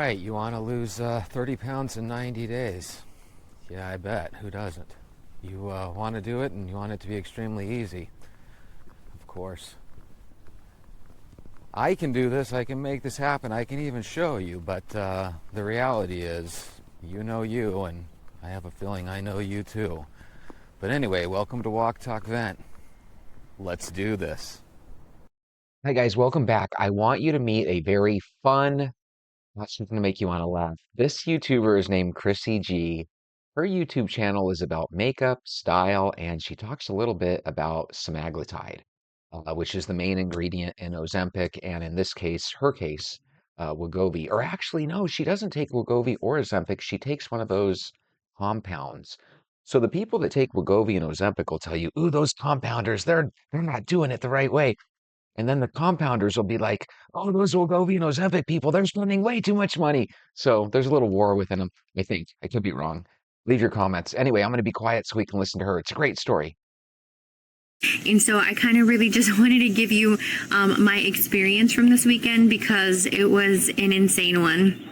right, you want to lose 30 pounds in 90 days. Yeah, I bet. Who doesn't? You want to do it, and you want it to be extremely easy. Of course. I can do this. I can make this happen. I can even show you. But the reality is, you know you, and I have a feeling I know you too. But anyway, welcome to Walk Talk Vent. Let's do this. Hi guys, welcome back. I want you to meet a very fun, that's going to make you want to laugh. This YouTuber is named Chrissy G. Her YouTube channel is about makeup, style, and she talks a little bit about semaglutide, which is the main ingredient in Ozempic, and in this case, her case, Wegovy. Or actually, no, she doesn't take Wegovy or Ozempic. She takes one of those compounds. So the people that take Wegovy and Ozempic will tell you, "Ooh, those compounders, they're not doing it the right way." And then the compounders will be like, "Oh, those Wegovy and Ozempic people, they're spending way too much money." So there's a little war within them, I think. I could be wrong. Leave your comments. Anyway, I'm going to be quiet so we can listen to her. It's a great story. And so I kind of really just wanted to give you my experience from this weekend because it was an insane one.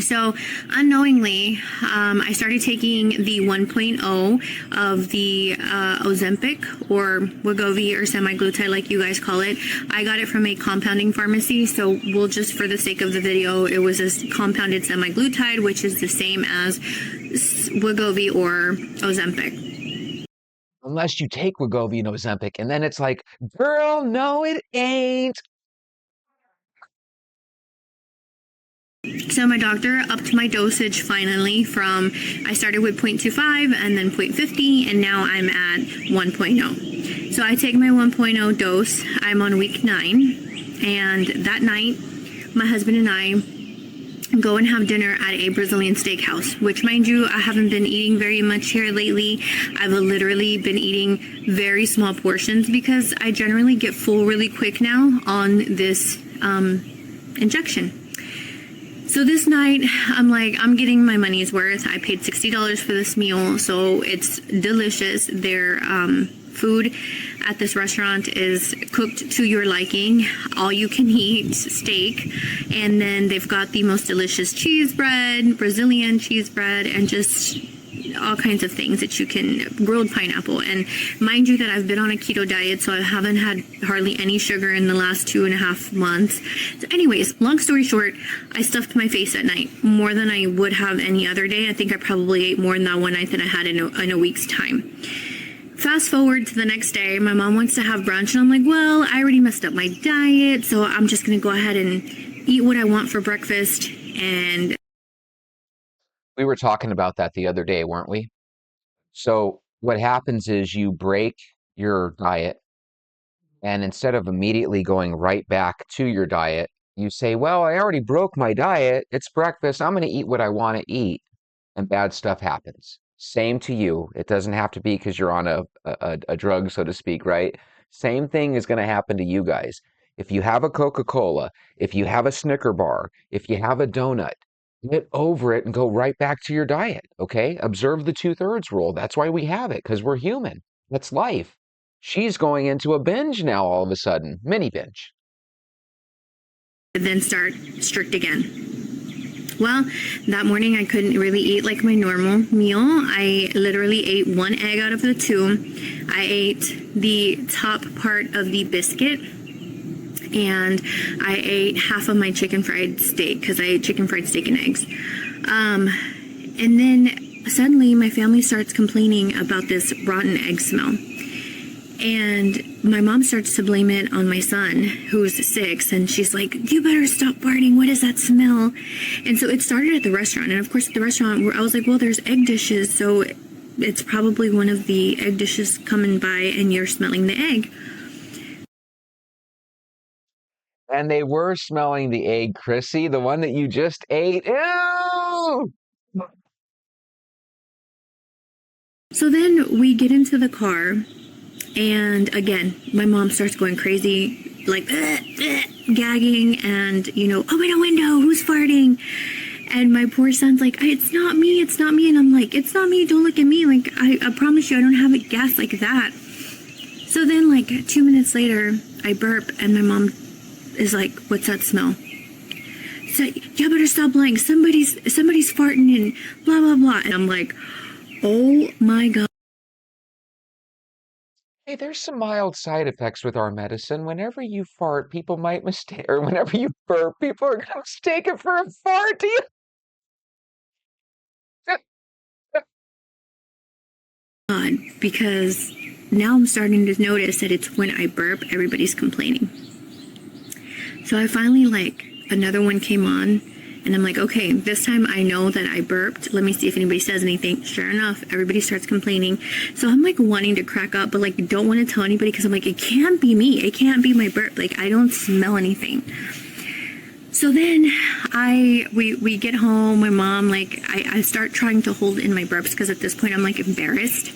So unknowingly, I started taking the 1.0 of the Ozempic or Wegovy or semaglutide, like you guys call it. I got it from a compounding pharmacy, so we'll just, for the sake of the video, it was a compounded semaglutide, which is the same as Wegovy or Ozempic. Unless you take Wegovy and Ozempic, and then it's like, girl, no, it ain't. So my doctor upped my dosage finally from, I started with 0.25 and then 0.50, and now I'm at 1.0. So I take my 1.0 dose. I'm on week 9, and that night, my husband and I go and have dinner at a Brazilian steakhouse, which, mind you, I haven't been eating very much here lately. I've literally been eating very small portions because I generally get full really quick now on this injection. So this night, I'm like, I'm getting my money's worth. I paid $60 for this meal, so it's delicious. Their food at this restaurant is cooked to your liking, all you can eat steak, and then they've got the most delicious cheese bread, Brazilian cheese bread, and just all kinds of things that you can, grilled pineapple. And mind you that I've been on a keto diet, so I haven't had hardly any sugar in the last 2.5 months. So anyways, long story short, I stuffed my face at night more than I would have any other day. I think I probably ate more in that one night than I had in a week's time. Fast forward to the next day, my mom wants to have brunch, and I'm like, well, I already messed up my diet, so I'm just going to go ahead and eat what I want for breakfast. And We were talking about that the other day, weren't we? So what happens is you break your diet, and instead of immediately going right back to your diet, you say, well, I already broke my diet. It's breakfast. I'm going to eat what I want to eat. And bad stuff happens. Same to you. It doesn't have to be because you're on a drug, so to speak, right? Same thing is going to happen to you guys. If you have a Coca-Cola, if you have a Snicker bar, if you have a donut, get over it and go right back to your diet, okay? Observe the 2/3 rule. That's why we have it, because we're human. That's life. She's going into a binge now all of a sudden, mini binge. then start strict again. Well, that morning I couldn't really eat like my normal meal. I literally ate 1 egg out of the 2. I ate the top part of the biscuit, and I ate half of my chicken fried steak because I ate chicken fried steak and eggs. And then suddenly my family starts complaining about this rotten egg smell. And my mom starts to blame it on my son, who's 6, and she's like, you better stop farting. What is that smell? And so it started at the restaurant. And of course, at the restaurant, I was like, well, there's egg dishes, so it's probably one of the egg dishes coming by and you're smelling the egg. And they were smelling the egg, Chrissy, the one that you just ate. Ew! So then we get into the car, and again, my mom starts going crazy, like gagging, and open a window, who's farting? And my poor son's like, it's not me, it's not me. And I'm like, it's not me, don't look at me. Like, I promise you, I don't have it gas like that. So then, like, 2 minutes later, I burp, and my mom is like, what's that smell? "You better stop lying. Somebody's farting and blah blah blah." And I'm like, "Oh my God." Hey, there's some mild side effects with our medicine. Whenever you fart, people might mistake, or whenever you burp, people are gonna mistake it for a fart. Do you? God, because now I'm starting to notice that it's when I burp, everybody's complaining. So I finally, like, another one came on, and I'm like, okay, this time I know that I burped. Let me see if anybody says anything. Sure enough, everybody starts complaining. So I'm like wanting to crack up, but like don't want to tell anybody because I'm like, it can't be me. It can't be my burp. Like I don't smell anything. So then we get home, my mom, like I start trying to hold in my burps because at this point I'm like embarrassed.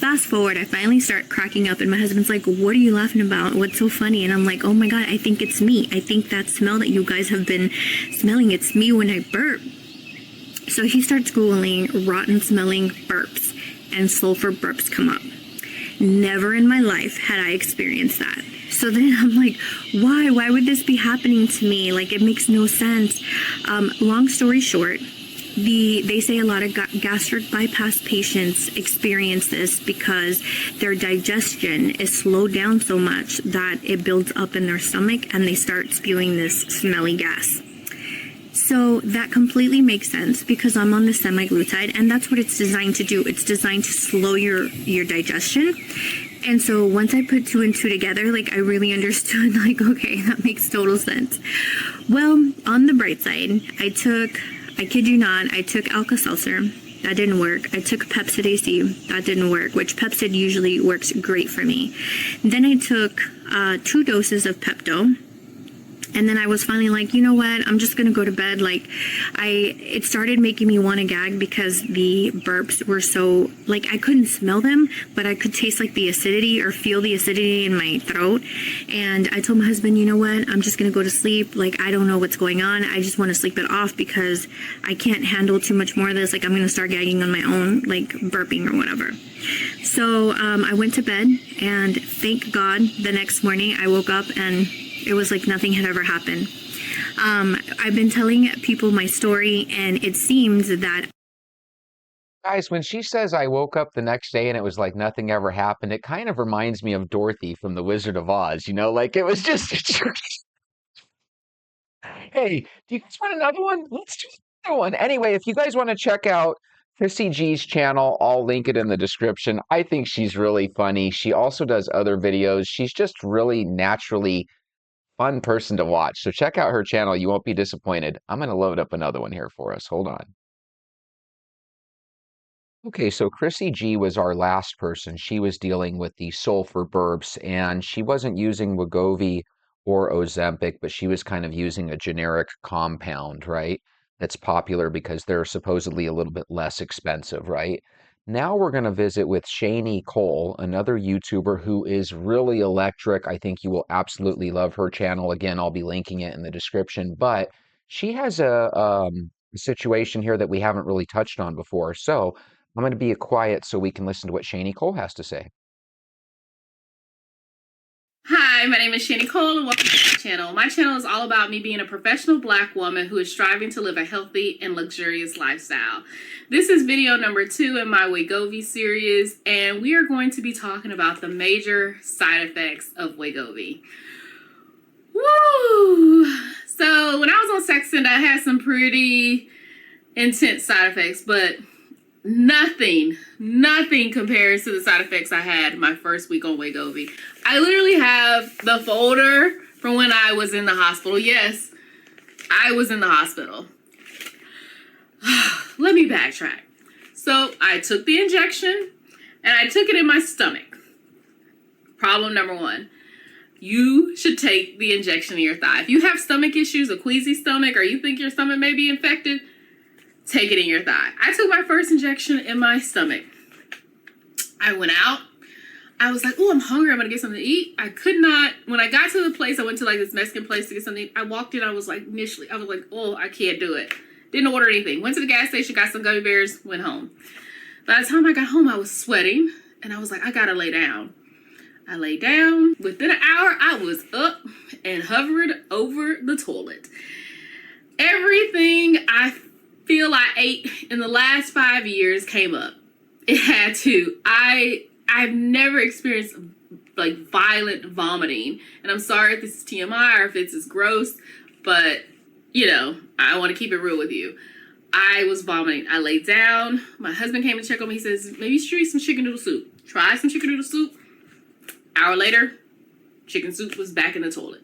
Fast forward, I finally start cracking up and my husband's like, "What are you laughing about? What's so funny?" And I'm like, "Oh my God, I think it's me. I think that smell that you guys have been smelling, it's me when I burp." So he starts Googling rotten smelling burps and sulfur burps come up. Never in my life had I experienced that. So then I'm like, why? Why would this be happening to me? Like, it makes no sense. Long story short, they say a lot of gastric bypass patients experience this because their digestion is slowed down so much that it builds up in their stomach and they start spewing this smelly gas. So that completely makes sense because I'm on the semaglutide and that's what it's designed to do. It's designed to slow your digestion. And so once I put two and two together, like I really understood, like, okay, that makes total sense. Well, on the bright side, I kid you not, I took Alka-Seltzer. That didn't work. I took Pepcid AC. That didn't work, which Pepcid usually works great for me. Then I took 2 doses of Pepto. And then I was finally like, you know what? I'm just going to go to bed. Like it started making me want to gag because the burps were so, like I couldn't smell them, but I could taste like the acidity or feel the acidity in my throat. And I told my husband, you know what? I'm just going to go to sleep. Like, I don't know what's going on. I just want to sleep it off because I can't handle too much more of this. Like, I'm going to start gagging on my own, like burping or whatever. So I went to bed and thank God the next morning I woke up and it was like nothing had ever happened. I've been telling people my story, and it seems that. Guys, when she says I woke up the next day and it was like nothing ever happened, it kind of reminds me of Dorothy from The Wizard of Oz, you know, like it was just Hey, do you guys want another one? Let's do another one. Anyway, if you guys want to check out Chrissy G's channel, I'll link it in the description. I think she's really funny. She also does other videos. She's just really naturally fun person to watch. So check out her channel. You won't be disappointed. I'm going to load up another one here for us. Hold on. Okay, so Chrissy G was our last person. She was dealing with the sulfur burps, and she wasn't using Wegovy or Ozempic, but she was kind of using a generic compound, right? That's popular because they're supposedly a little bit less expensive, right? Now we're going to visit with Shani Cole, another YouTuber who is really electric. I think you will absolutely love her channel. Again, I'll be linking it in the description, but she has a situation here that we haven't really touched on before. So I'm going to be quiet so we can listen to what Shani Cole has to say. Hi, my name is Shani Cole and welcome to my channel. My channel is all about me being a professional Black woman who is striving to live a healthy and luxurious lifestyle. This is video number 2 in my Wegovy series, and we are going to be talking about the major side effects of Wegovy. Woo! So when I was on Sextant, I had some pretty intense side effects, but nothing compares to the side effects I had my first week on Wegovy. I literally have the folder from when I was in the hospital. Yes, I was in the hospital. Let me backtrack. So I took the injection and I took it in my stomach. Problem number 1. You should take the injection in your thigh. If you have stomach issues, a queasy stomach, or you think your stomach may be infected, take it in your thigh. I took my first injection in my stomach. I went out. I was like, oh, I'm hungry. I'm going to get something to eat. I could not. When I got to the place, I went to like this Mexican place to get something. I walked in. I was like, oh, I can't do it. Didn't order anything. Went to the gas station, got some gummy bears, went home. By the time I got home, I was sweating. And I was like, I got to lay down. I lay down. Within an hour, I was up and hovered over the toilet. Everything I feel I ate in the last 5 years came up. It had to. I've never experienced like violent vomiting, and I'm sorry if this is TMI or if it's just gross, but you know, I want to keep it real with you. I was vomiting. I laid down. My husband came to check on me. He says, maybe you should eat some chicken noodle soup. Try some chicken noodle soup. Hour later, chicken soup was back in the toilet.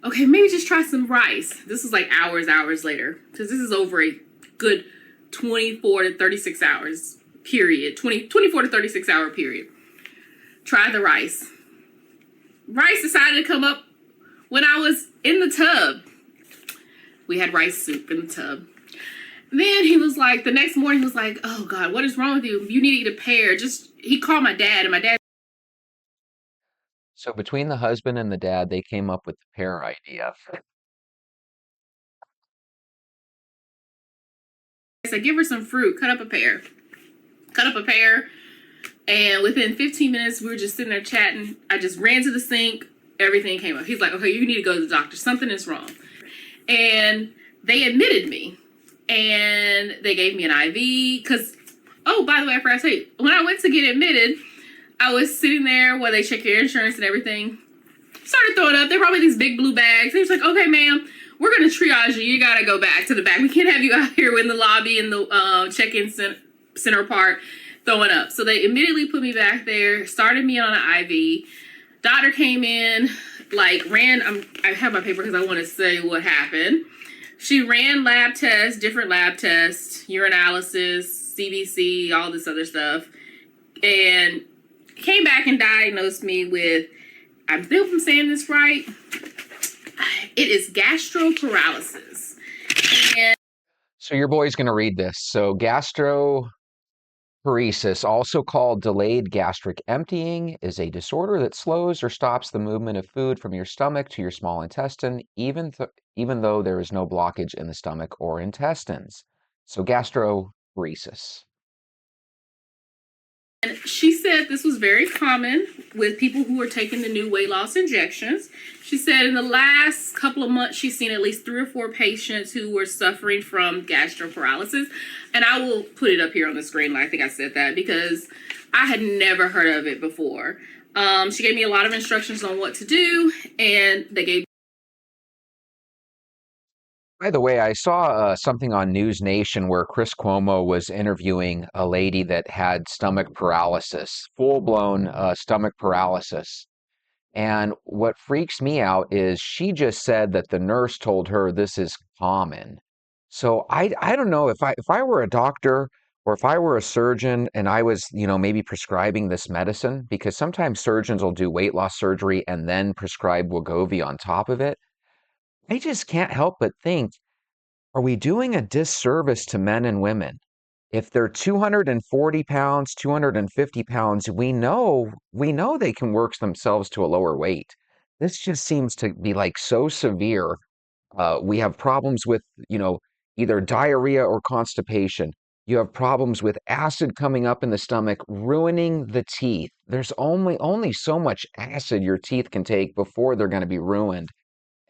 Okay, maybe just try some rice. This was like hours later, because this is over a good 24 to 36 hours period. 24 to 36 hour period. Try the rice. Rice decided to come up when I was in the tub. We had rice soup in the tub. Then he was like, the next morning he was like, oh God, what is wrong with you? You need to eat a pear. He called my dad, and my dad So between the husband and the dad, they came up with the pear idea. said, give her some fruit, cut up a pear. Cut up a pear. And within 15 minutes, we were just sitting there chatting. I just ran to the sink. Everything came up. He's like, okay, you need to go to the doctor. Something is wrong. And they admitted me. And they gave me an IV. Because, oh, by the way, I forgot to tell you, when I went to get admitted, I was sitting there while they check your insurance and everything. Started throwing up. They brought me these big blue bags. They was like, okay, ma'am, we're going to triage you. You got to go back to the back. We can't have you out here in the lobby in the check-in center part throwing up. So they immediately put me back there, started me on an IV. Doctor came in, like I have my paper because I want to say what happened. She ran lab tests, different lab tests, urinalysis, CBC, all this other stuff, and came back and diagnosed me with, I think I'm saying this right, it is gastroparalysis. And So your boy's going to read this. So gastroparesis, also called delayed gastric emptying, is a disorder that slows or stops the movement of food from your stomach to your small intestine, even though there is no blockage in the stomach or intestines. So gastroparesis. And she said this was very common with people who are taking the new weight loss injections. She said in the last couple of months, she's seen at least 3 or 4 patients who were suffering from gastroparalysis. And I will put it up here on the screen. I think I said that because I had never heard of it before. She gave me a lot of instructions on what to do, and they gave. By the way, I saw something on News Nation where Chris Cuomo was interviewing a lady that had stomach paralysis, full-blown stomach paralysis. And what freaks me out is she just said that the nurse told her this is common. So I don't know if I were a doctor or if I were a surgeon and I was, maybe prescribing this medicine, because sometimes surgeons will do weight loss surgery and then prescribe Wegovy on top of it. I just can't help but think, are we doing a disservice to men and women? If they're 240 pounds, 250 pounds, we know they can work themselves to a lower weight. This just seems to be like so severe. We have problems with, either diarrhea or constipation. You have problems with acid coming up in the stomach, ruining the teeth. There's only so much acid your teeth can take before they're going to be ruined.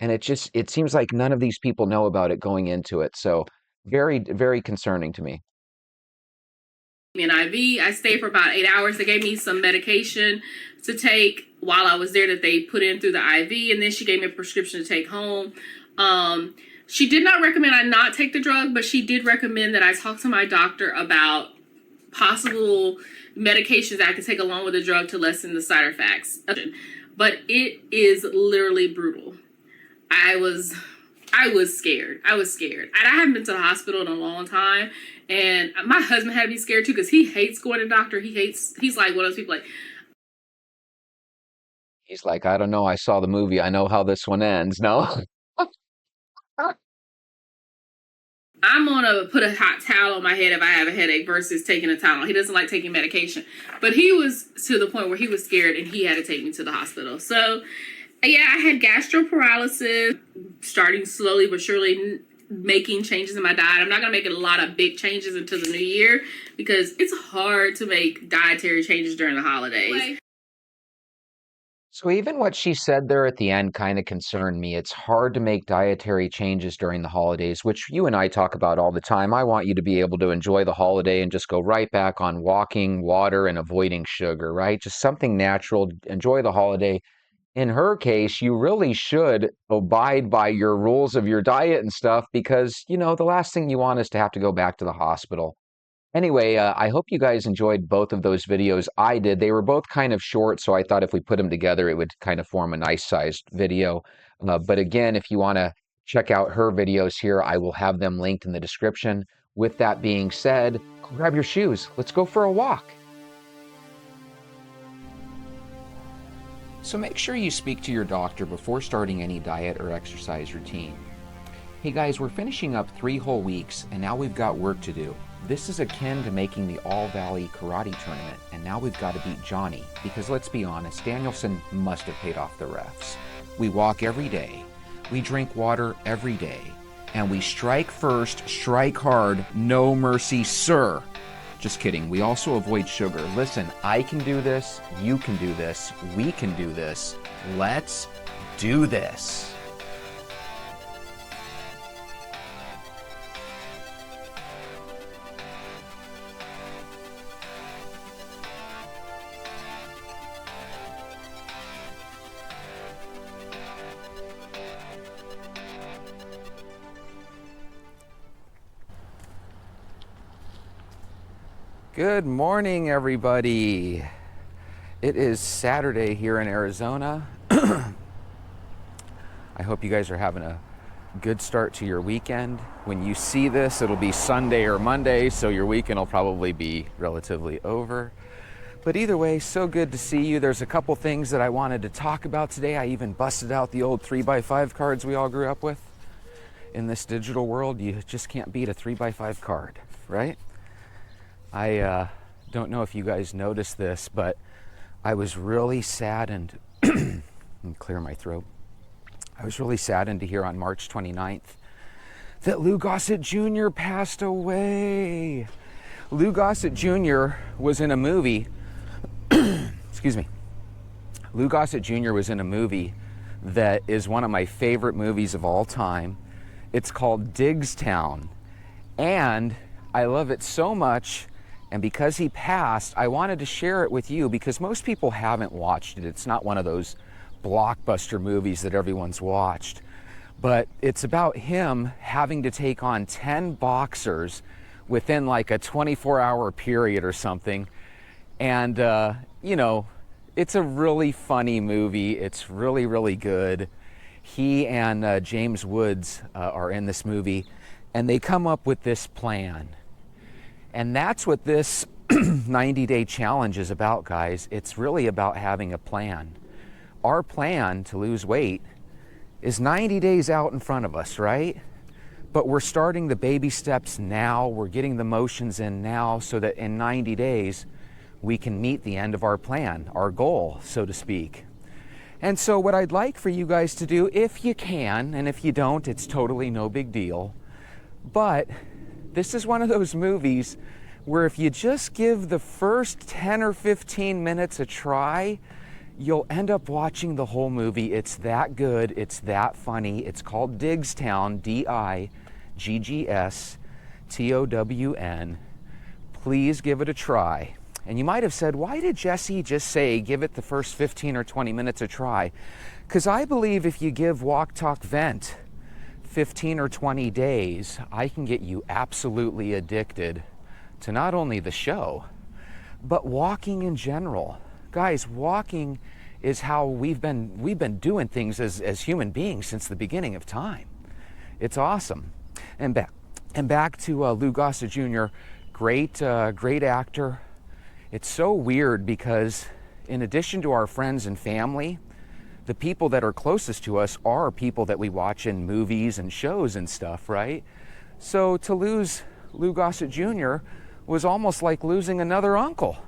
And it seems like none of these people know about it going into it. So very, very concerning to me. Me an IV. I stayed for about 8 hours. They gave me some medication to take while I was there that they put in through the IV, and then she gave me a prescription to take home. She did not recommend I not take the drug, but she did recommend that I talk to my doctor about possible medications that I could take along with the drug to lessen the side effects. But it is literally brutal. I was scared. I was scared. And I haven't been to the hospital in a long time. And my husband had to be scared too, because he hates going to the doctor. He's like one of those people like. He's like, I don't know. I saw the movie. I know how this one ends. No? I'm going to put a hot towel on my head if I have a headache versus taking a Tylenol. He doesn't like taking medication. But he was to the point where he was scared and he had to take me to the hospital. So, yeah, I had gastroparalysis, starting slowly but surely making changes in my diet. I'm not going to make a lot of big changes until the new year because it's hard to make dietary changes during the holidays. So even what she said there at the end kind of concerned me. It's hard to make dietary changes during the holidays, which you and I talk about all the time. I want you to be able to enjoy the holiday and just go right back on walking, water, and avoiding sugar, right? Just something natural. Enjoy the holiday. In her case, you really should abide by your rules of your diet and stuff because, the last thing you want is to have to go back to the hospital. Anyway, I hope you guys enjoyed both of those videos. I did. They were both kind of short, so I thought if we put them together, it would kind of form a nice sized video. But again, if you want to check out her videos here, I will have them linked in the description. With that being said, grab your shoes. Let's go for a walk. So make sure you speak to your doctor before starting any diet or exercise routine. Hey guys, we're finishing up 3 whole weeks, and now we've got work to do. This is akin to making the All-Valley Karate Tournament, and now we've got to beat Johnny, because let's be honest, Danielson must have paid off the refs. We walk every day, we drink water every day, and we strike first, strike hard, no mercy, sir. Just kidding, we also avoid sugar. Listen, I can do this, you can do this, we can do this. Let's do this. Good morning, everybody. It is Saturday here in Arizona. I hope you guys are having a good start to your weekend. When you see this, it'll be Sunday or Monday, so your weekend will probably be relatively over. But either way, so good to see you. There's a couple things that I wanted to talk about today. I even busted out the old 3x5 cards we all grew up with. In this digital world, you just can't beat a 3x5 card, right? I don't know if you guys noticed this, but I was really saddened. Let me clear my throat. I was really saddened to hear on March 29th that Lou Gossett Jr. passed away. Lou Gossett Jr. was in a movie. Excuse me. Lou Gossett Jr. was in a movie that is one of my favorite movies of all time. It's called Diggstown. And I love it so much. And because he passed, I wanted to share it with you because most people haven't watched it. It's not one of those blockbuster movies that everyone's watched. But it's about him having to take on 10 boxers within like a 24-hour period or something. And, it's a really funny movie. It's really, really good. He and James Woods are in this movie, and they come up with this plan. And that's what this 90-day challenge is about, guys. It's really about having a plan. Our plan to lose weight is 90 days out in front of us, right? But we're starting the baby steps now. We're getting the motions in now so that in 90 days, we can meet the end of our plan, our goal, so to speak. And so what I'd like for you guys to do, if you can, and if you don't, it's totally no big deal, but this is one of those movies where if you just give the first 10 or 15 minutes a try, you'll end up watching the whole movie. It's that good. It's that funny. It's called Diggstown, Diggstown. Please give it a try. And you might have said, why did Jesse just say give it the first 15 or 20 minutes a try? Because I believe if you give Walk, Talk, Vent 15 or 20 days, I can get you absolutely addicted to not only the show, but walking in general. Guys, walking is how we've been doing things as human beings since the beginning of time. It's awesome. And back to Lou Gossett Jr., great actor. It's so weird because in addition to our friends and family, the people that are closest to us are people that we watch in movies and shows and stuff, right? So to lose Lou Gossett Jr. was almost like losing another uncle,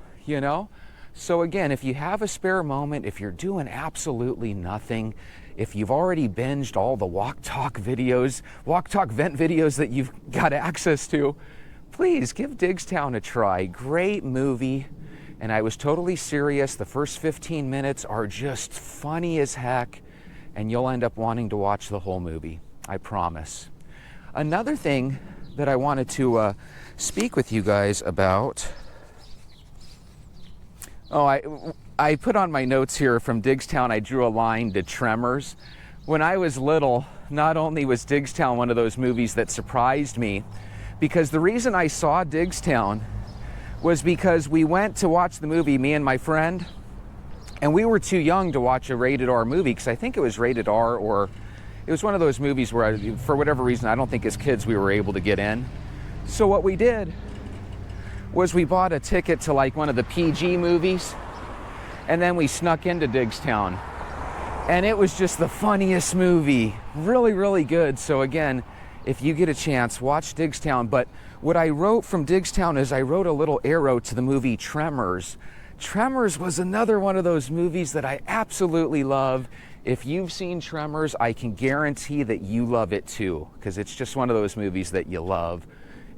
So again, if you have a spare moment, if you're doing absolutely nothing, if you've already binged all the Walk Talk Vent videos that you've got access to, please give Diggstown a try. Great movie. And I was totally serious. The first 15 minutes are just funny as heck, and you'll end up wanting to watch the whole movie. I promise. Another thing that I wanted to speak with you guys about. I put on my notes here from Diggstown, I drew a line to Tremors. When I was little, not only was Diggstown one of those movies that surprised me, because the reason I saw Diggstown was because we went to watch the movie, me and my friend, and we were too young to watch a rated R movie, because I think it was rated R, or it was one of those movies where, for whatever reason, I don't think as kids we were able to get in. So what we did was we bought a ticket to like one of the PG movies, and then we snuck into Diggstown. And it was just the funniest movie. Really, really good. So again, if you get a chance, watch Diggstown. But what I wrote from Diggstown is I wrote a little arrow to the movie Tremors. Tremors was another one of those movies that I absolutely love. If you've seen Tremors, I can guarantee that you love it too, because it's just one of those movies that you love.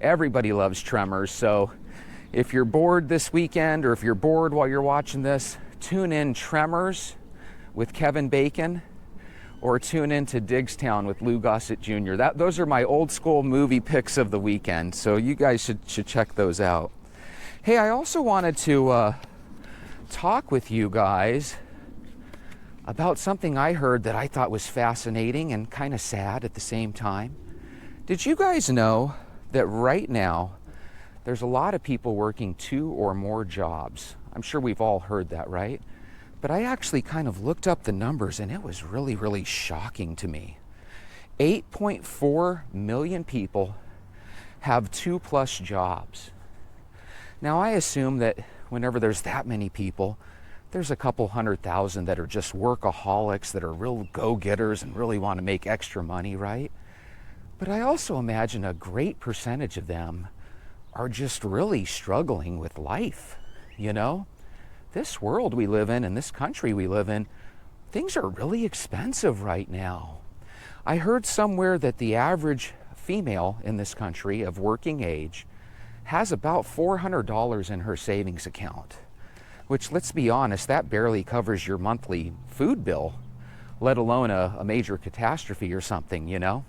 Everybody loves Tremors. So if you're bored this weekend, or if you're bored while you're watching this, tune in Tremors with Kevin Bacon, or tune in to Diggstown with Lou Gossett Jr. Those are my old school movie picks of the weekend, so you guys should check those out. Hey, I also wanted to talk with you guys about something I heard that I thought was fascinating and kind of sad at the same time. Did you guys know that right now there's a lot of people working 2 or more jobs? I'm sure we've all heard that, right? But I actually kind of looked up the numbers, and it was really, really shocking to me. 8.4 million people have 2+ jobs. Now, I assume that whenever there's that many people, there's a couple 100,000 that are just workaholics, that are real go-getters and really want to make extra money, right? But I also imagine a great percentage of them are just really struggling with life, you know? This world we live in and this country we live in, things are really expensive right now. I heard somewhere that the average female in this country of working age has about $400 in her savings account, which, let's be honest, that barely covers your monthly food bill, let alone a major catastrophe or something, you know?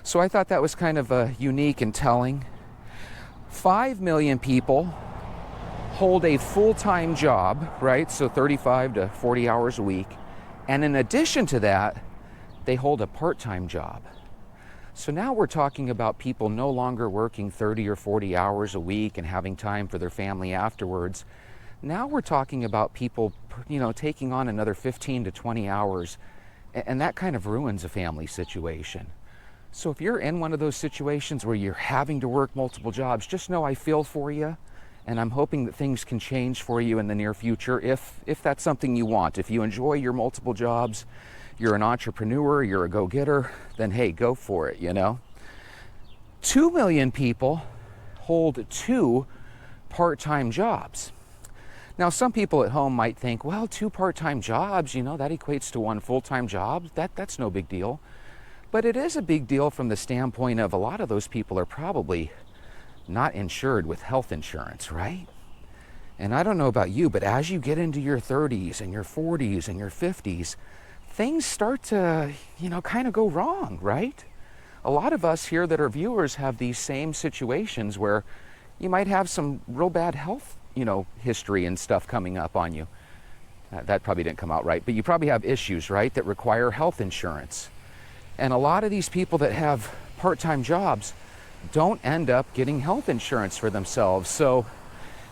So I thought that was kind of unique and telling. 5 million people hold a full-time job, right? So 35 to 40 hours a week. And in addition to that, they hold a part-time job. So now we're talking about people no longer working 30 or 40 hours a week and having time for their family afterwards. Now we're talking about people, you know, taking on another 15 to 20 hours, and that kind of ruins a family situation. So if you're in one of those situations where you're having to work multiple jobs, just know I feel for you. And I'm hoping that things can change for you in the near future if that's something you want. If you enjoy your multiple jobs, you're an entrepreneur, you're a go-getter, then hey, go for it, you know? 2 million people hold 2 part-time jobs. Now, some people at home might think, well, 2 part-time jobs, you know, that equates to 1 full-time job. That's no big deal. But it is a big deal from the standpoint of a lot of those people are probably not insured with health insurance, right? And I don't know about you, but as you get into your 30s and your 40s and your 50s, things start to, you know, kind of go wrong, right? A lot of us here that are viewers have these same situations where you might have some real bad health, you know, history and stuff coming up on you. That probably didn't come out right, but you probably have issues, right, that require health insurance. And a lot of these people that have part-time jobs don't end up getting health insurance for themselves. So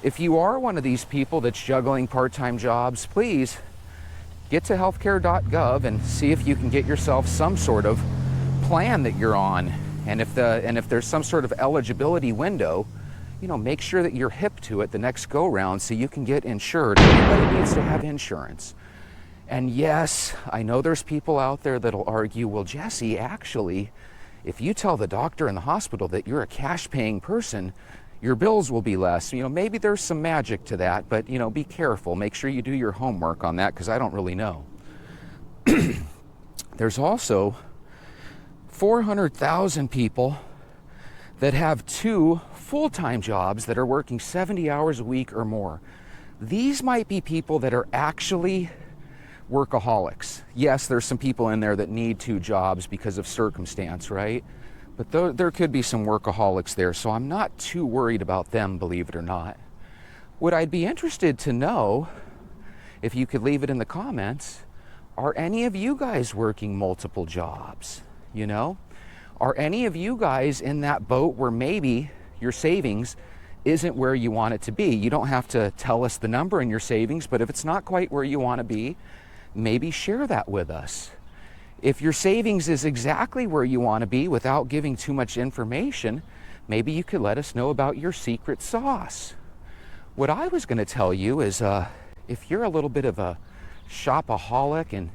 if you are one of these people that's juggling part-time jobs, please get to healthcare.gov and see if you can get yourself some sort of plan that you're on. And if there's some sort of eligibility window, you know, make sure that you're hip to it the next go round so you can get insured. Everybody needs to have insurance. And yes, I know there's people out there that'll argue, well, Jesse, actually, if you tell the doctor in the hospital that you're a cash-paying person, your bills will be less. You know, maybe there's some magic to that, but, you know, be careful. Make sure you do your homework on that, because I don't really know. There's also 400,000 people that have 2 full-time jobs that are working 70 hours a week or more. these might be people that are actually workaholics. Yes, there's some people in there that need 2 jobs because of circumstance, right? But there could be some workaholics there, so I'm not too worried about them, believe it or not. What I'd be interested to know, if you could leave it in the comments, are any of you guys working multiple jobs? You know? Are any of you guys in that boat where maybe your savings isn't where you want it to be? You don't have to tell us the number in your savings, but if it's not quite where you want to be, maybe share that with us. If your savings is exactly where you want to be without giving too much information, maybe you could let us know about your secret sauce. What I was going to tell you is if you're a little bit of a shopaholic and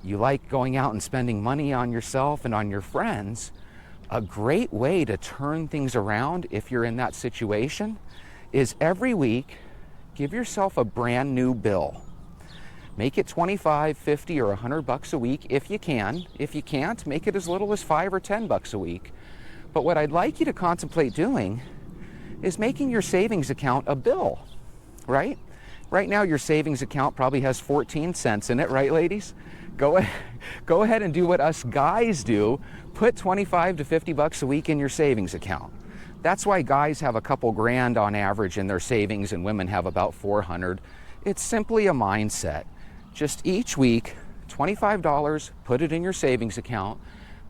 you like going out and spending money on yourself and on your friends, a great way to turn things around if you're in that situation is every week give yourself a brand new bill. Make it $25, $50, or $100 a week if you can. If you can't, make it as little as $5 or $10 a week. But what I'd like you to contemplate doing is making your savings account a bill, right? Right now your savings account probably has 14 cents in it, right, ladies? Go ahead and do what us guys do. Put $25 to $50 a week in your savings account. That's why guys have a couple grand on average in their savings and women have about 400. It's simply a mindset. Just each week, $25, put it in your savings account.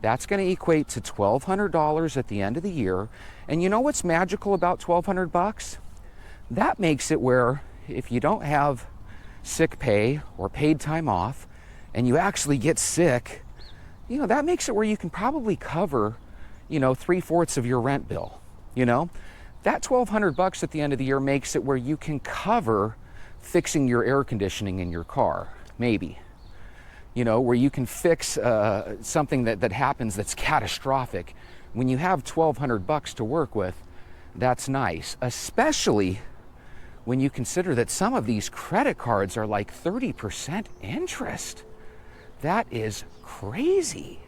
That's going to equate to $1,200 at the end of the year. And you know what's magical about $1,200? That makes it where if you don't have sick pay or paid time off and you actually get sick, you know, that makes it where you can probably cover, you know, 3/4 of your rent bill. You know, that $1,200 at the end of the year makes it where you can cover fixing your air conditioning in your car, maybe. You know, where you can fix something that happens that's catastrophic. When you have $1,200 to work with, that's nice, especially when you consider that some of these credit cards are like 30% interest. That is crazy.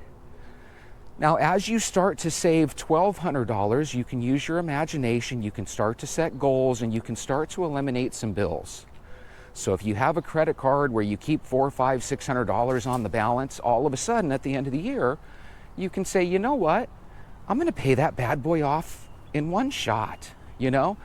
Now, as you start to save $1,200, you can use your imagination, you can start to set goals, and you can start to eliminate some bills. So if you have a credit card where you keep $400, $500, $600 on the balance, all of a sudden at the end of the year, you can say, you know what? I'm going to pay that bad boy off in one shot, you know?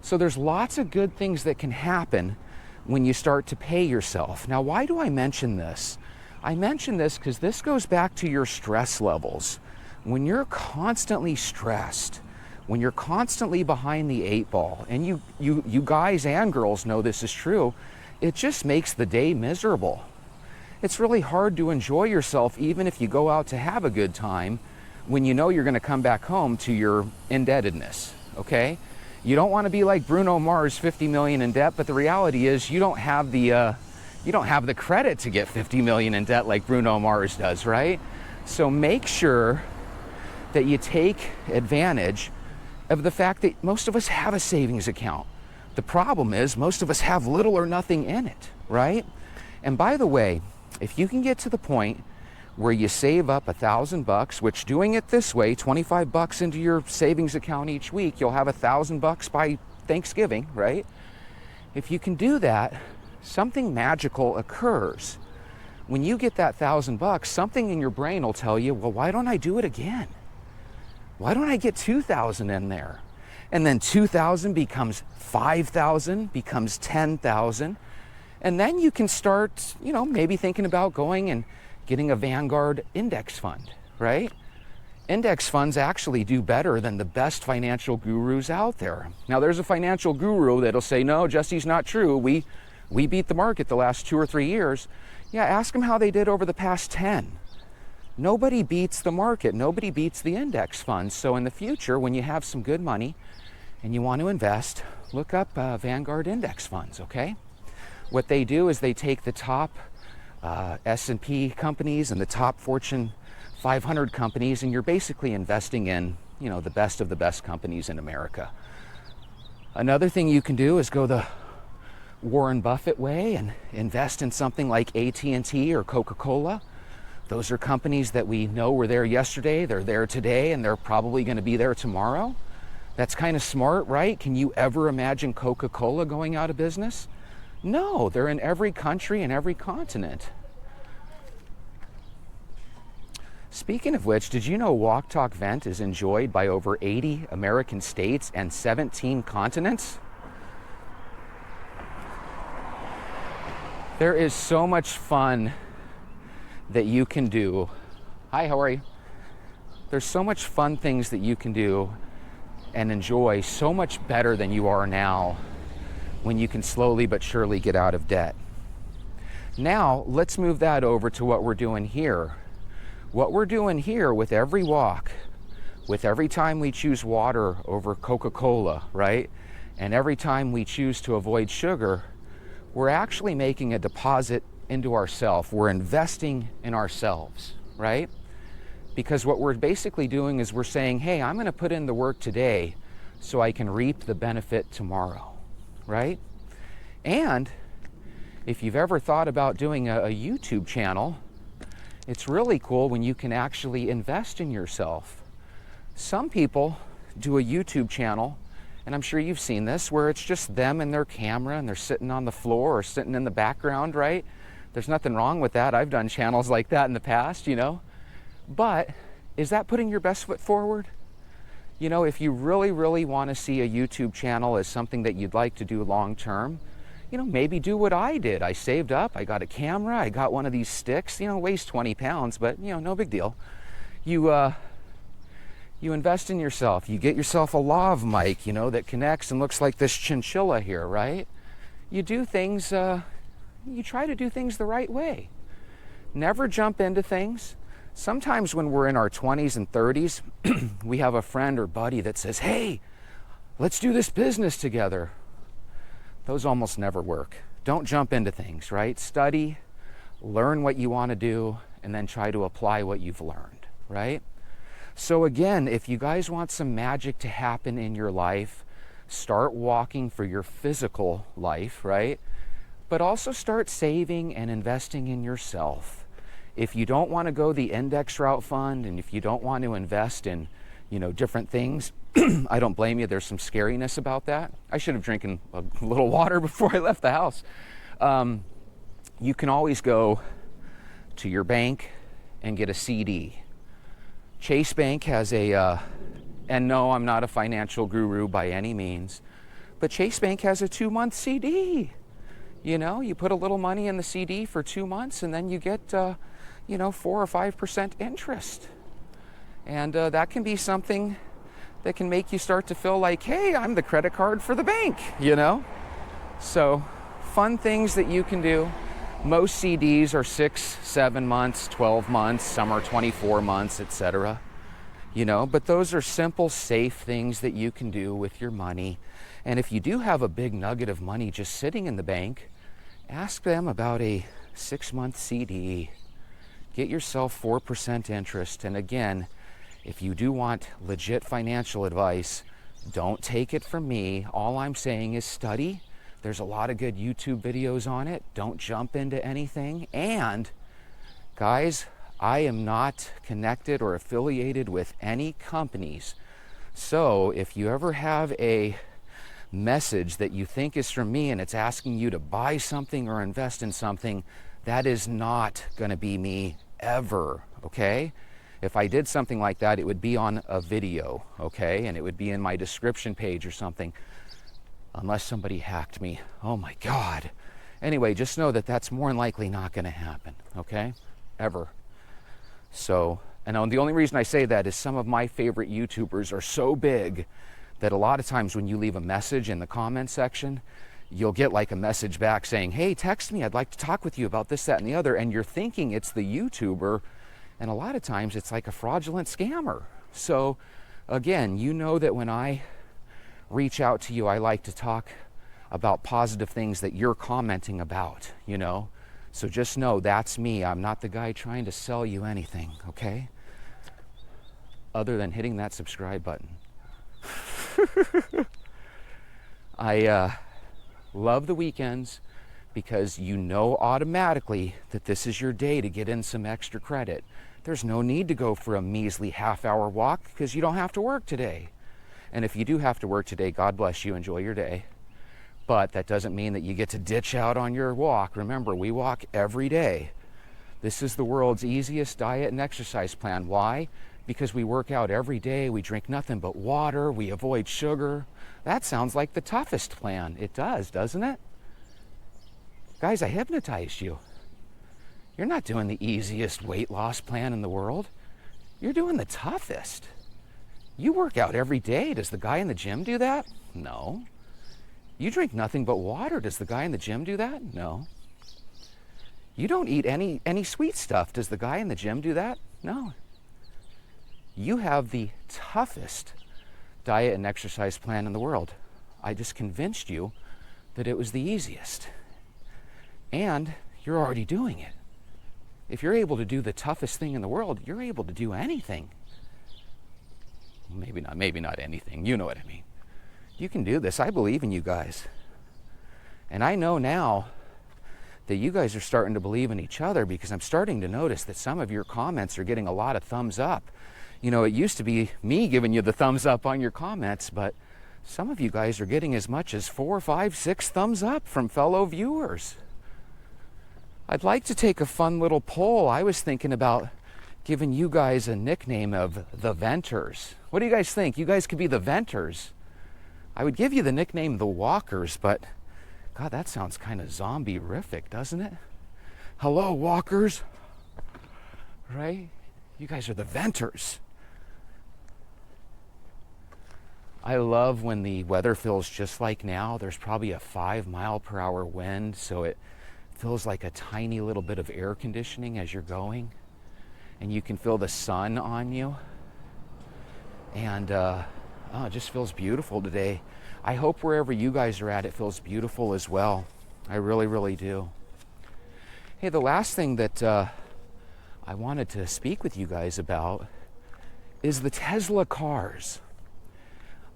So there's lots of good things that can happen when you start to pay yourself. Now, why do I mention this? I mention this because this goes back to your stress levels. When you're constantly stressed, when you're constantly behind the 8 ball, and you guys and girls know this is true, it just makes the day miserable. It's really hard to enjoy yourself even if you go out to have a good time when you know you're going to come back home to your indebtedness, okay? You don't want to be like Bruno Mars, 50 million in debt, but the reality is you don't have the credit to get 50 million in debt like Bruno Mars does, right? So make sure that you take advantage of the fact that most of us have a savings account. The problem is most of us have little or nothing in it, right? And by the way, if you can get to the point where you save up $1,000, which doing it this way, $25 into your savings account each week, you'll have $1,000 by Thanksgiving, right? If you can do that, something magical occurs. When you get that $1,000, something in your brain will tell you, well, why don't I do it again? Why don't I get 2,000 in there? And then 2,000 becomes 5,000, becomes 10,000. And then you can start, you know, maybe thinking about going and getting a Vanguard index fund, right? Index funds actually do better than the best financial gurus out there. Now, there's a financial guru that'll say, no, Jesse's not true. We beat the market the last 2 or 3 years. Yeah, ask them how they did over the past 10. Nobody beats the market. Nobody beats the index funds. So in the future, when you have some good money and you want to invest, look up Vanguard index funds, okay? What they do is they take the top S&P companies and the top Fortune 500 companies, and you're basically investing in, you know, the best of the best companies in America. Another thing you can do is go the Warren Buffett way and invest in something like AT&T or Coca-Cola. Those are companies that we know were there yesterday, they're there today, and they're probably going to be there tomorrow. That's kind of smart, right? Can you ever imagine Coca-Cola going out of business? No, they're in every country and every continent. Speaking of which, did you know Walk Talk Vent is enjoyed by over 80 American states and 17 continents? There is so much fun that you can do. Hi, how are you? There's so much fun things that you can do and enjoy so much better than you are now when you can slowly but surely get out of debt. Now, let's move that over to what we're doing here. What we're doing here with every walk, with every time we choose water over Coca-Cola, right? And every time we choose to avoid sugar, we're actually making a deposit into ourselves. We're investing in ourselves, right? Because what we're basically doing is we're saying, hey, I'm going to put in the work today so I can reap the benefit tomorrow, right? And if you've ever thought about doing a YouTube channel, it's really cool when you can actually invest in yourself. Some people do a YouTube channel, and I'm sure you've seen this, where it's just them and their camera and they're sitting on the floor or sitting in the background, right? There's nothing wrong with that. I've done channels like that in the past, you know. But is that putting your best foot forward? You know, if you really, really want to see a YouTube channel as something that you'd like to do long term, you know, maybe do what I did. I saved up, I got a camera, I got one of these sticks, you know, weighs 20 pounds, but, you know, no big deal. You invest in yourself. You get yourself a lav mic, you know, that connects and looks like this chinchilla here, right? You do things, you try to do things the right way. Never jump into things. Sometimes when we're in our 20s and 30s, we have a friend or buddy that says, hey, let's do this business together. Those almost never work. Don't jump into things, right? Study, learn what you want to do, and then try to apply what you've learned, right? So again, if you guys want some magic to happen in your life, start walking for your physical life, right? But also start saving and investing in yourself. If you don't want to go the index route fund, and if you don't want to invest in, you know, different things, I don't blame you. There's some scariness about that. I should have drinking a little water before I left the house. You can always go to your bank and get a CD. Chase Bank has and no, I'm not a financial guru by any means, but Chase Bank has a 2-month CD. You know, you put a little money in the CD for 2 months and then you get, you know, 4 or 5% interest. And that can be something that can make you start to feel like, hey, I'm the credit card for the bank, you know? So fun things that you can do. Most CDs are 6, 7 months, 12 months, some are 24 months, etc. You know, but those are simple, safe things that you can do with your money. And if you do have a big nugget of money just sitting in the bank, ask them about a 6-month CD. Get yourself 4% interest. And again, if you do want legit financial advice, don't take it from me. All I'm saying is study. There's a lot of good YouTube videos on it. Don't jump into anything. And guys, I am not connected or affiliated with any companies. So if you ever have a message that you think is from me and it's asking you to buy something or invest in something, that is not going to be me ever, okay? If I did something like that, it would be on a video, okay? And it would be in my description page or something, unless somebody hacked me. Oh my God. Anyway, just know that that's more than likely not going to happen, okay? Ever. So, and the only reason I say that is some of my favorite YouTubers are so big that a lot of times when you leave a message in the comment section, you'll get like a message back saying, hey, text me, I'd like to talk with you about this, that, and the other. And you're thinking it's the YouTuber, and a lot of times it's like a fraudulent scammer. So again, you know that when I reach out to you, I like to talk about positive things that you're commenting about, you know? So just know that's me. I'm not the guy trying to sell you anything, okay? Other than hitting that subscribe button. I love the weekends because you know automatically that this is your day to get in some extra credit. There's no need to go for a measly half-hour walk because you don't have to work today. And if you do have to work today, God bless you, enjoy your day. But that doesn't mean that you get to ditch out on your walk. Remember, we walk every day. This is the world's easiest diet and exercise plan. Why? Because we work out every day, we drink nothing but water, we avoid sugar. That sounds like the toughest plan. It does, doesn't it? Guys, I hypnotized you. You're not doing the easiest weight loss plan in the world. You're doing the toughest. You work out every day. Does the guy in the gym do that? No. You drink nothing but water. Does the guy in the gym do that? No. You don't eat any sweet stuff. Does the guy in the gym do that? No. You have the toughest diet and exercise plan in the world. I just convinced you that it was the easiest. And you're already doing it. If you're able to do the toughest thing in the world, you're able to do anything. Maybe not anything. You know what I mean. You can do this. I believe in you guys. And I know now that you guys are starting to believe in each other, because I'm starting to notice that some of your comments are getting a lot of thumbs up. You know, it used to be me giving you the thumbs up on your comments, but some of you guys are getting as much as 4, 5, 6 thumbs up from fellow viewers. I'd like to take a fun little poll. I was thinking about giving you guys a nickname of the Venters. What do you guys think? You guys could be the Venters. I would give you the nickname the Walkers, but God, that sounds kind of zombie-rific, doesn't it? Hello, Walkers. Right? You guys are the Venters. I love when the weather feels just like now. There's probably a 5-mile-per-hour wind, so it feels like a tiny little bit of air conditioning as you're going, and you can feel the sun on you, and it just feels beautiful today. I hope wherever you guys are at, it feels beautiful as well. I really, really do. Hey, the last thing that I wanted to speak with you guys about is the Tesla cars.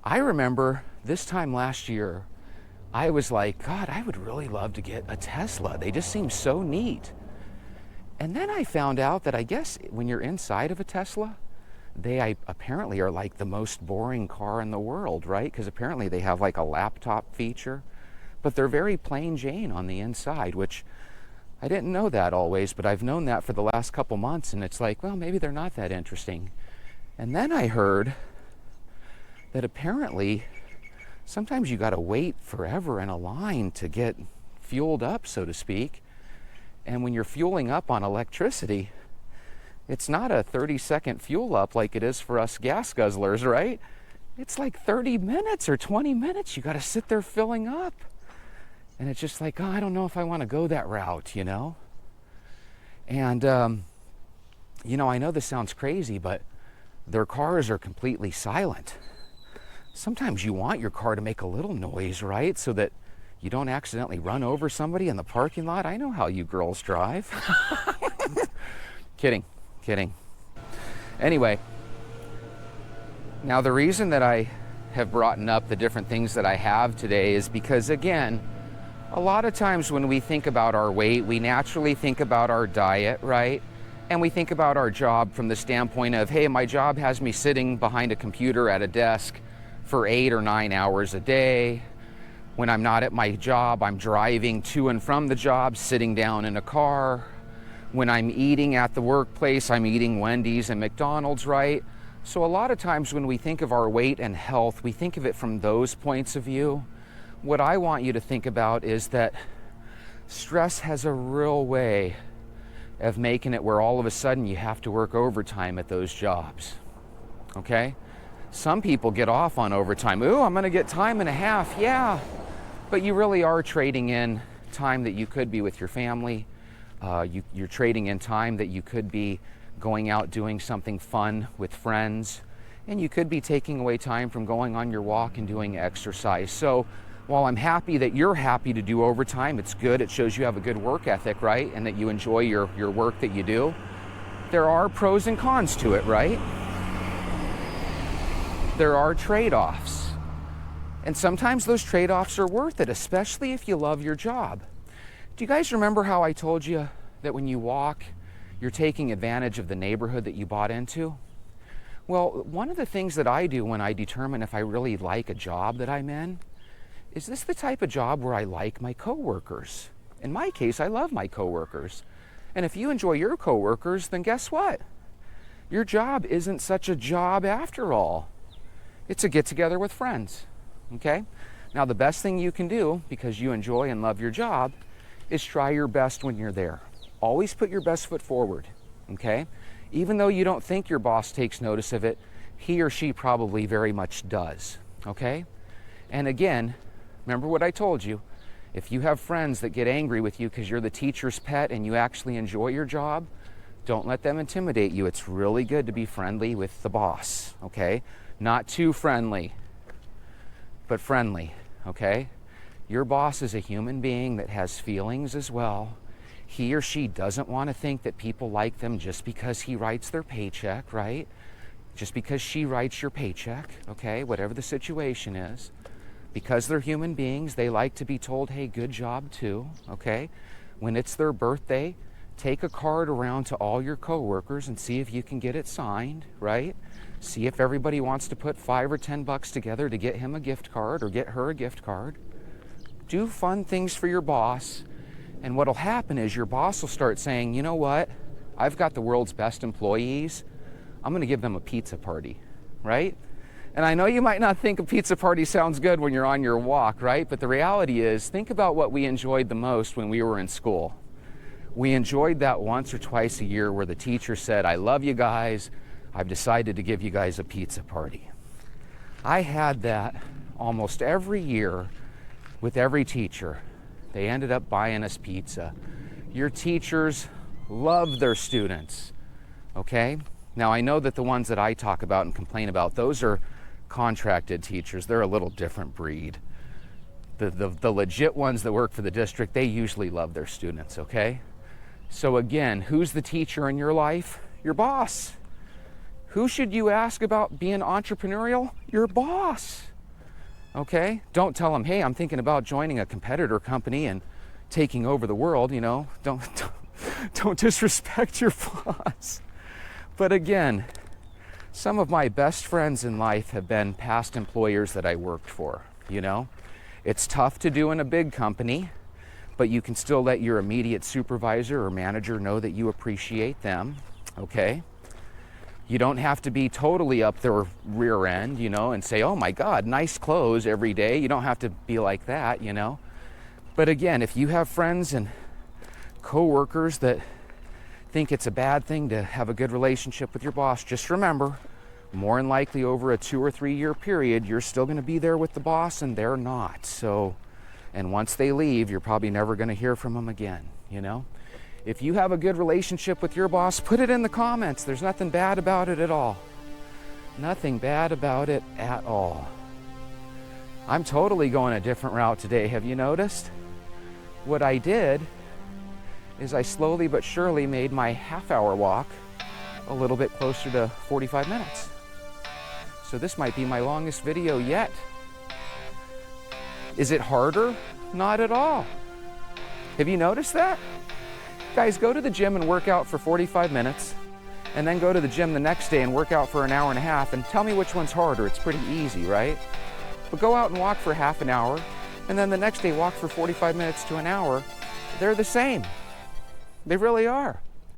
I remember this time last year, I was like, God, I would really love to get a Tesla. They just seem so neat. And then I found out that I guess when you're inside of a Tesla, they apparently are like the most boring car in the world, right? Because apparently they have like a laptop feature, but they're very plain Jane on the inside, which I didn't know that always, but I've known that for the last couple months, and it's like, well, maybe they're not that interesting. And then I heard that apparently sometimes you got to wait forever in a line to get fueled up, so to speak. And when you're fueling up on electricity, it's not a 30-second fuel up like it is for us gas guzzlers, right? It's like 30 minutes or 20 minutes. You got to sit there filling up. And it's just like, oh, I don't know if I want to go that route, you know? And, you know, I know this sounds crazy, but their cars are completely silent. Sometimes you want your car to make a little noise, right? So that you don't accidentally run over somebody in the parking lot. I know how you girls drive. Kidding. Anyway, now the reason that I have brought up the different things that I have today is because, again, a lot of times when we think about our weight, we naturally think about our diet, right? And we think about our job from the standpoint of, hey, my job has me sitting behind a computer at a desk for 8 or 9 hours a day. When I'm not at my job, I'm driving to and from the job, sitting down in a car. When I'm eating at the workplace, I'm eating Wendy's and McDonald's, right? So a lot of times when we think of our weight and health, we think of it from those points of view. What I want you to think about is that stress has a real way of making it where all of a sudden you have to work overtime at those jobs, okay? Some people get off on overtime. Ooh, I'm gonna get time and a half, yeah. But you really are trading in time that you could be with your family. You're trading in time that you could be going out doing something fun with friends. And you could be taking away time from going on your walk and doing exercise. So while I'm happy that you're happy to do overtime, it's good, it shows you have a good work ethic, right? And that you enjoy your work that you do. There are pros and cons to it, right? There are trade-offs. And sometimes those trade-offs are worth it, especially if you love your job. Do you guys remember how I told you that when you walk, you're taking advantage of the neighborhood that you bought into? Well, one of the things that I do when I determine if I really like a job that I'm in is this the type of job where I like my coworkers? In my case, I love my coworkers. And if you enjoy your coworkers, then guess what? Your job isn't such a job after all. It's a get-together with friends, okay? Now, the best thing you can do, because you enjoy and love your job, is try your best when you're there. Always put your best foot forward, okay? Even though you don't think your boss takes notice of it, he or she probably very much does, okay? And again, remember what I told you. If you have friends that get angry with you because you're the teacher's pet and you actually enjoy your job, don't let them intimidate you. It's really good to be friendly with the boss, okay? Not too friendly, but friendly, okay? Your boss is a human being that has feelings as well. He or she doesn't want to think that people like them just because he writes their paycheck, right? Just because she writes your paycheck, okay? Whatever the situation is. Because they're human beings, they like to be told, hey, good job too, okay? When it's their birthday, take a card around to all your coworkers and see if you can get it signed, right? See if everybody wants to put $5 or $10 together to get him a gift card or get her a gift card. Do fun things for your boss, and what'll happen is your boss will start saying, you know what? I've got the world's best employees. I'm gonna give them a pizza party, right? And I know you might not think a pizza party sounds good when you're on your walk, right? But the reality is, think about what we enjoyed the most when we were in school. We enjoyed that once or twice a year where the teacher said, I love you guys. I've decided to give you guys a pizza party. I had that almost every year with every teacher. They ended up buying us pizza. Your teachers love their students, okay? Now, I know that the ones that I talk about and complain about, those are contracted teachers. They're a little different breed. The legit ones that work for the district, they usually love their students, okay? So again, who's the teacher in your life? Your boss. Who should you ask about being entrepreneurial? Your boss, okay? Don't tell them, hey, I'm thinking about joining a competitor company and taking over the world, you know? Don't disrespect your boss. But again, some of my best friends in life have been past employers that I worked for, you know? It's tough to do in a big company, but you can still let your immediate supervisor or manager know that you appreciate them, okay? You don't have to be totally up their rear end, you know, and say, oh my God, nice clothes every day. You don't have to be like that, you know? But again, if you have friends and coworkers that think it's a bad thing to have a good relationship with your boss, just remember, more than likely over a 2 or 3 year period, you're still going to be there with the boss and they're not. So, and once they leave, you're probably never going to hear from them again, you know? If you have a good relationship with your boss, put it in the comments. There's nothing bad about it at all. Nothing bad about it at all. I'm totally going a different route today. Have you noticed? What I did is I slowly but surely made my half-hour walk a little bit closer to 45 minutes. So this might be my longest video yet. Is it harder? Not at all. Have you noticed that? Guys, go to the gym and work out for 45 minutes, and then go to the gym the next day and work out for an hour and a half, and tell me which one's harder. It's pretty easy, right? But go out and walk for half an hour, and then the next day walk for 45 minutes to an hour. They're the same. They really are.